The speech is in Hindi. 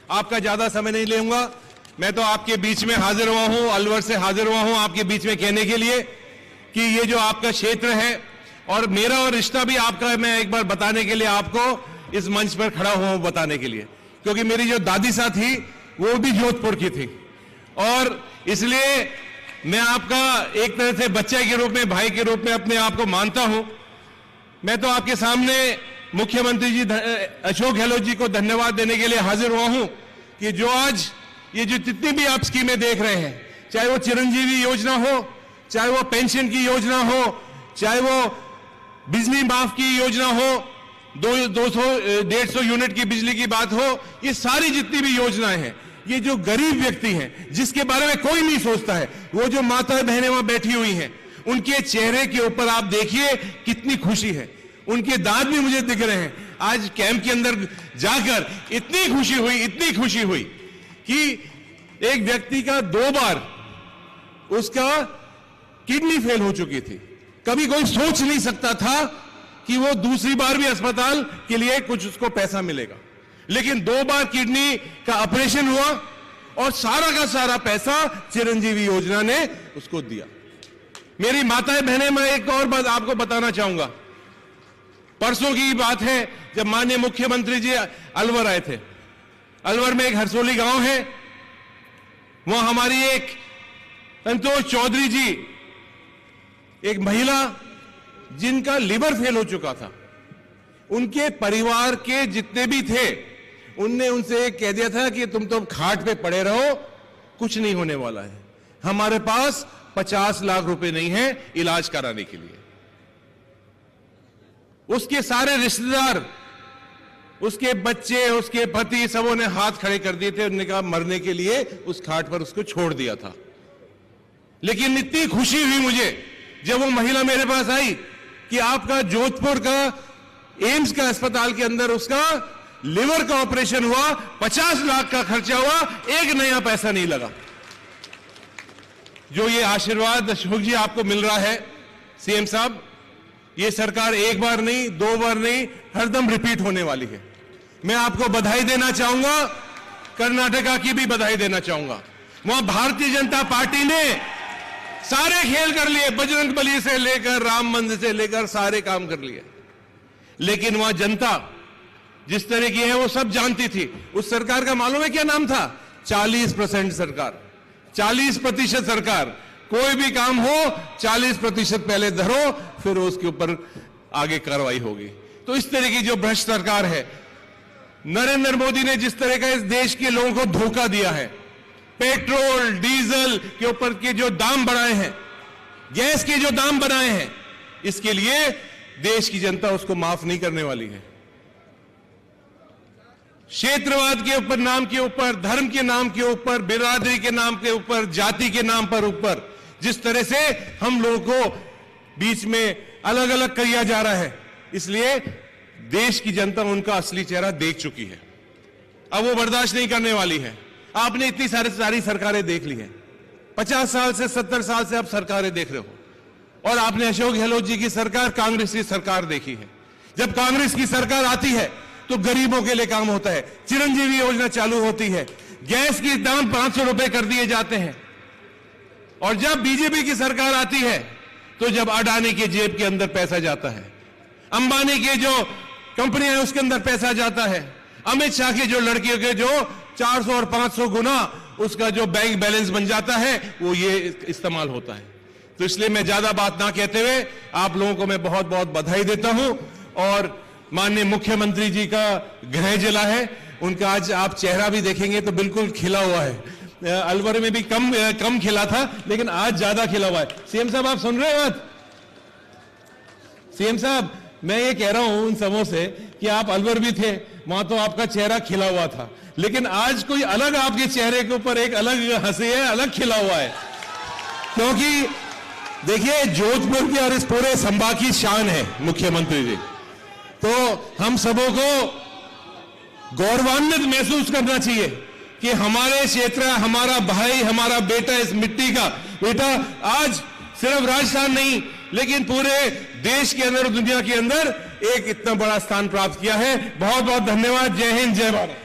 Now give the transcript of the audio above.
आपका ज्यादा समय नहीं लूंगा। मैं तो आपके बीच में हाजिर हुआ हूं, अलवर से हाजिर हुआ हूं आपके बीच में कहने के लिए कि ये जो आपका क्षेत्र है और मेरा और रिश्ता भी आपका, मैं एक बार बताने के लिए आपको इस मंच पर खड़ा हुआ हूं बताने के लिए, क्योंकि मेरी जो दादी सा थी वो भी जोधपुर की थी और इसलिए मैं आपका एक तरह से बच्चे के रूप में, भाई के रूप में अपने आप को मानता हूं। मैं तो आपके सामने मुख्यमंत्री जी अशोक गहलोत जी को धन्यवाद देने के लिए हाजिर हुआ हूं कि जो आज ये जो जितनी भी आप स्कीमें देख रहे हैं, चाहे वो चिरंजीवी योजना हो, चाहे वो पेंशन की योजना हो, चाहे वो बिजली माफ की योजना हो, 200-150 यूनिट की बिजली की बात हो, ये सारी जितनी भी योजनाएं हैं, ये जो गरीब व्यक्ति हैं जिसके बारे में कोई नहीं सोचता है, वो जो माता बहनें वहां बैठी हुई हैं, उनके चेहरे के ऊपर आप देखिए कितनी खुशी है, उनके दांत भी मुझे दिख रहे हैं। आज कैंप के अंदर जाकर इतनी खुशी हुई कि एक व्यक्ति का 2 बार उसका किडनी फेल हो चुकी थी। कभी कोई सोच नहीं सकता था कि वो दूसरी बार भी अस्पताल के लिए कुछ उसको पैसा मिलेगा, लेकिन 2 बार किडनी का ऑपरेशन हुआ और सारा का सारा पैसा चिरंजीवी योजना ने उसको दिया। मेरी माताएं बहनें, मैं एक और बात आपको बताना चाहूंगा। परसों की बात है जब माननीय मुख्यमंत्री जी अलवर आए थे। अलवर में एक हरसोली गांव है, वहां हमारी एक संतोष चौधरी जी, एक महिला जिनका लिवर फेल हो चुका था, उनके परिवार के जितने भी थे उनने उनसे कह दिया था कि तुम तो खाट पे पड़े रहो, कुछ नहीं होने वाला है, हमारे पास 50 लाख रुपए नहीं है इलाज कराने के लिए। उसके सारे रिश्तेदार, उसके बच्चे, उसके पति, सबों ने हाथ खड़े कर दिए थे। उन्होंने कहा मरने के लिए उस खाट पर उसको छोड़ दिया था। लेकिन इतनी खुशी हुई मुझे जब वो महिला मेरे पास आई कि आपका जोधपुर का एम्स का अस्पताल के अंदर उसका लिवर का ऑपरेशन हुआ, 50 लाख का खर्चा हुआ, एक नया पैसा नहीं लगा। जो ये आशीर्वाद अशोक जी आपको मिल रहा है सीएम साहब, ये सरकार एक बार नहीं, 2 बार नहीं, हरदम रिपीट होने वाली है। मैं आपको बधाई देना चाहूंगा, कर्नाटका की भी बधाई देना चाहूंगा। वहां भारतीय जनता पार्टी ने सारे खेल कर लिए, बजरंगबली से लेकर राम मंदिर से लेकर सारे काम कर लिए, लेकिन वहां जनता जिस तरह की है वो सब जानती थी। उस सरकार का मालूम है क्या नाम था? 40% सरकार, 40% सरकार। कोई भी काम हो 40% पहले धरो, फिर उसके ऊपर आगे कार्रवाई होगी। तो इस तरह की जो भ्रष्ट सरकार है, नरेंद्र मोदी ने जिस तरह का इस देश के लोगों को धोखा दिया है, पेट्रोल डीजल के ऊपर के जो दाम बढ़ाए हैं, गैस के जो दाम बढ़ाए हैं, इसके लिए देश की जनता उसको माफ नहीं करने वाली है। क्षेत्रवाद के ऊपर, नाम के ऊपर, धर्म के नाम के ऊपर, बिरादरी के नाम के ऊपर, जाति के नाम पर ऊपर जिस तरह से हम लोगों को बीच में अलग अलग किया जा रहा है, इसलिए देश की जनता उनका असली चेहरा देख चुकी है। अब वो बर्दाश्त नहीं करने वाली है। आपने इतनी सारी सरकारें देख ली हैं, 50 साल से 70 साल से आप सरकारें देख रहे हो, और आपने अशोक गहलोत जी की सरकार, कांग्रेस की सरकार देखी है। जब कांग्रेस की सरकार आती है तो गरीबों के लिए काम होता है, चिरंजीवी योजना चालू होती है, गैस के दाम 500 रुपए कर दिए जाते हैं। और जब बीजेपी की सरकार आती है तो जब अडानी के जेब के अंदर पैसा जाता है, अंबानी के जो कंपनियां हैं उसके अंदर पैसा जाता है, अमित शाह के जो लड़कियों के जो 400 और 500 गुना उसका जो बैंक बैलेंस बन जाता है, वो ये इस्तेमाल होता है। तो इसलिए मैं ज्यादा बात ना कहते हुए आप लोगों को मैं बहुत बहुत बधाई देता हूं। और माननीय मुख्यमंत्री जी का गृह जिला है, उनका आज आप चेहरा भी देखेंगे तो बिल्कुल खिला हुआ है। अलवर में भी कम खिला था, लेकिन आज ज्यादा खिला हुआ है। सीएम साहब आप सुन रहे हैं बात? सीएम साहब, मैं ये कह रहा हूं उन सबों से कि आप अलवर भी थे, वहां तो आपका चेहरा खिला हुआ था, लेकिन आज कोई अलग आपके चेहरे के ऊपर एक अलग हंसी है, अलग खिला हुआ है। क्योंकि देखिए जोधपुर की और इस पूरे संभाग की शान है मुख्यमंत्री जी, तो हम सबों को गौरवान्वित महसूस करना चाहिए कि हमारे क्षेत्र, हमारा भाई, हमारा बेटा, इस मिट्टी का बेटा आज सिर्फ राजस्थान नहीं लेकिन पूरे देश के अंदर, दुनिया के अंदर एक इतना बड़ा स्थान प्राप्त किया है। बहुत बहुत धन्यवाद। जय हिंद, जय भारत।